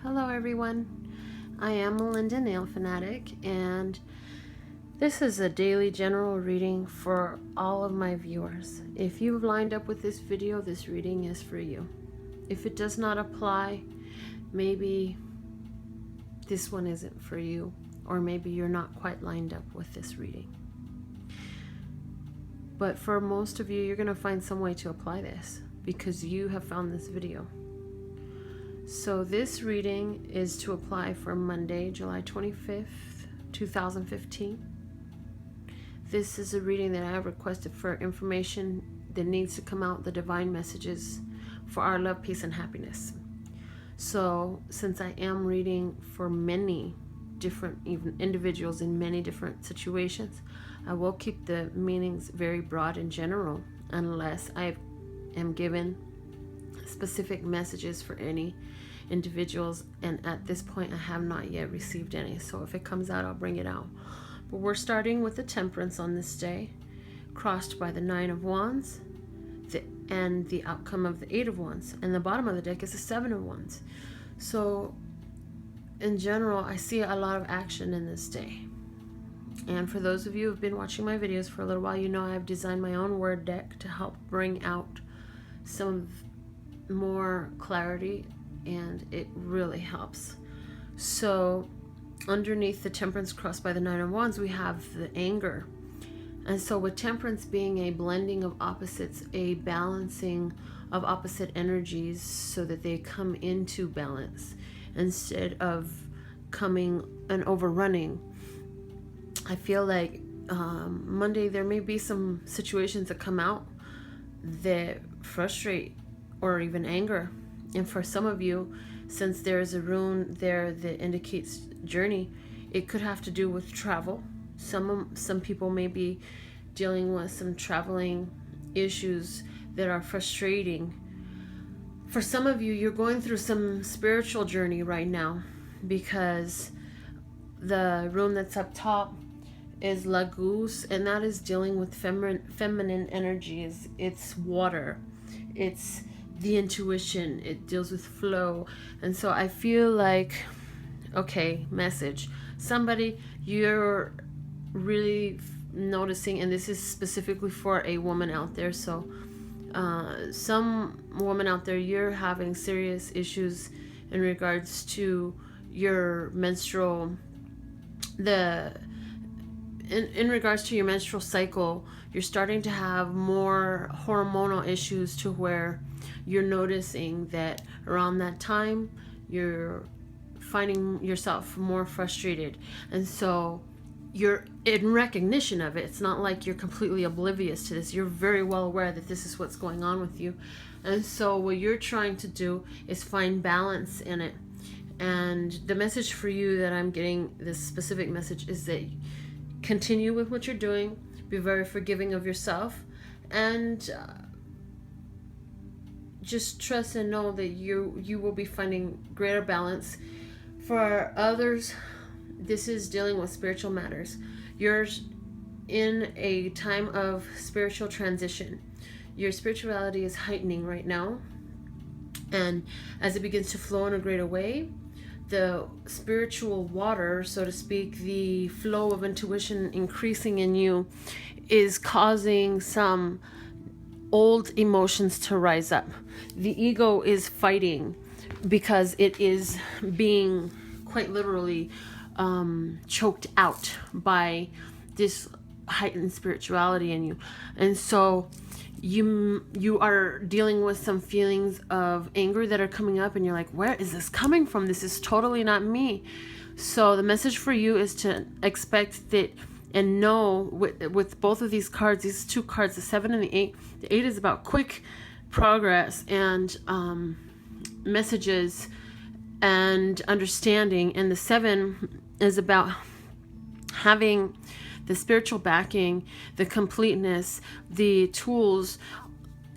Hello everyone, I am Melinda NailFanatic, and this is a daily general reading for all of my viewers. If you've lined up with this video, this reading is for you. If it does not apply, maybe this one isn't for you, or maybe you're not quite lined up with this reading. But for most of you, you're going to find some way to apply this because you have found this video. So this reading is to apply for Monday, July 25th, 2015. This is a reading that I have requested for information that needs to come out, the divine messages for our love, peace, and happiness. So since I am reading for many different even individuals in many different situations, I will keep the meanings very broad and general unless I am given specific messages for any individuals, and at this point I have not yet received any, so if it comes out I'll bring it out. But we're starting with the Temperance on this day, crossed by the Nine of Wands, and the outcome of the Eight of Wands, and the bottom of the deck is the Seven of Wands. So in general I see a lot of action in this day. And for those of you who've been watching my videos for a little while, you know I've designed my own word deck to help bring out some more clarity, and it really helps. So underneath the Temperance crossed by the Nine of Wands, we have the anger. And so with Temperance being a blending of opposites, a balancing of opposite energies so that they come into balance instead of coming and overrunning, I feel like Monday there may be some situations that come out that frustrate or even anger. And for some of you, since there is a rune there that indicates journey, it could have to do with travel. Some people may be dealing with some traveling issues that are frustrating. For some of you, you're going through some spiritual journey right now, because the rune that's up top is La Goose, and that is dealing with feminine energies. It's water, it's the intuition, it deals with flow. And so I feel like, okay, message, somebody, you're really noticing, and this is specifically for a woman out there, so some woman out there, you're having serious issues in regards to your menstrual, in regards to your menstrual cycle. You're starting to have more hormonal issues, to where you're noticing that around that time you're finding yourself more frustrated. And so you're in recognition of it. It's not like you're completely oblivious to this. You're very well aware that this is what's going on with you. And so what you're trying to do is find balance in it. And the message for you that I'm getting, this specific message, is that continue with what you're doing, be very forgiving of yourself, and just trust and know that you will be finding greater balance. For others, this is dealing with spiritual matters. You're in a time of spiritual transition. Your spirituality is heightening right now, and as it begins to flow in a greater way, the spiritual water, so to speak, the flow of intuition increasing in you, is causing some old emotions to rise up. The ego is fighting because it is being quite literally choked out by this heightened spirituality in you. And so you are dealing with some feelings of anger that are coming up, and you're like, where is this coming from? This is totally not me. So the message for you is to expect that, and know with both of these cards, these two cards, the 7 and the 8. The 8 is about quick progress and messages and understanding, and the 7 is about having the spiritual backing, the completeness, the tools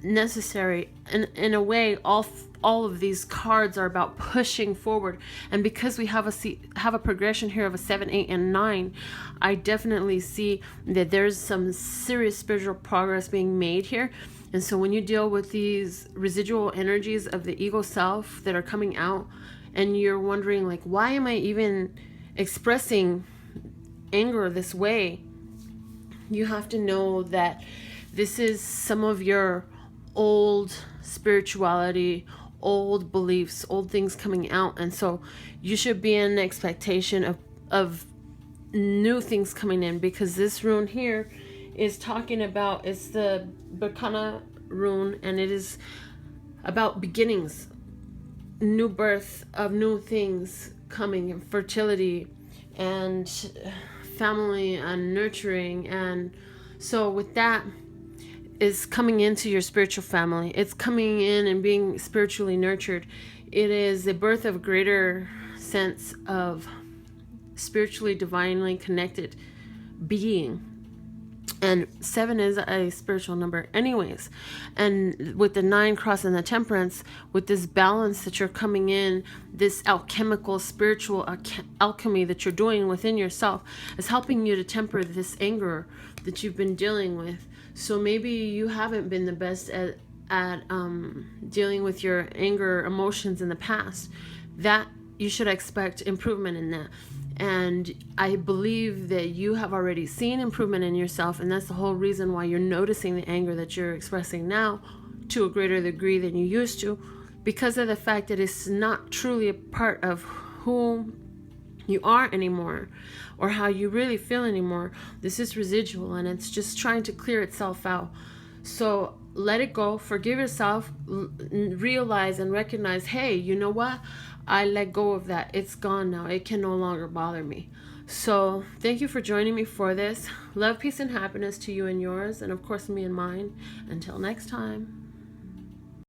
necessary. And in a way, all of these cards are about pushing forward. And because we have a progression here of a 7, 8, and 9, I definitely see that there's some serious spiritual progress being made here. And so when you deal with these residual energies of the ego self that are coming out, and you're wondering, like, why am I even expressing anger this way? You have to know that this is some of your old spirituality, old beliefs, old things coming out. And so you should be in expectation of new things coming in, because this rune here is talking about, it's the Berkana rune, and it is about beginnings, new birth of new things coming, and fertility and family and nurturing. And so with that is coming into your spiritual family. It's coming in and being spiritually nurtured. It is the birth of a greater sense of spiritually, divinely connected being. And 7 is a spiritual number anyways. And with the 9 crossing the temperance, with this balance that you're coming in, this alchemical spiritual alchemy that you're doing within yourself is helping you to temper this anger that you've been dealing with. So maybe you haven't been the best at dealing with your anger emotions in the past. That you should expect improvement in that. And I believe that you have already seen improvement in yourself, and that's the whole reason why you're noticing the anger that you're expressing now to a greater degree than you used to, because of the fact that it's not truly a part of who you are anymore or how you really feel anymore. This is residual, and it's just trying to clear itself out. So let it go, forgive yourself, realize and recognize, hey, you know what? I let go of that. It's gone now. It can no longer bother me. So thank you for joining me for this. Love, peace, and happiness to you and yours, and of course me and mine. Until next time.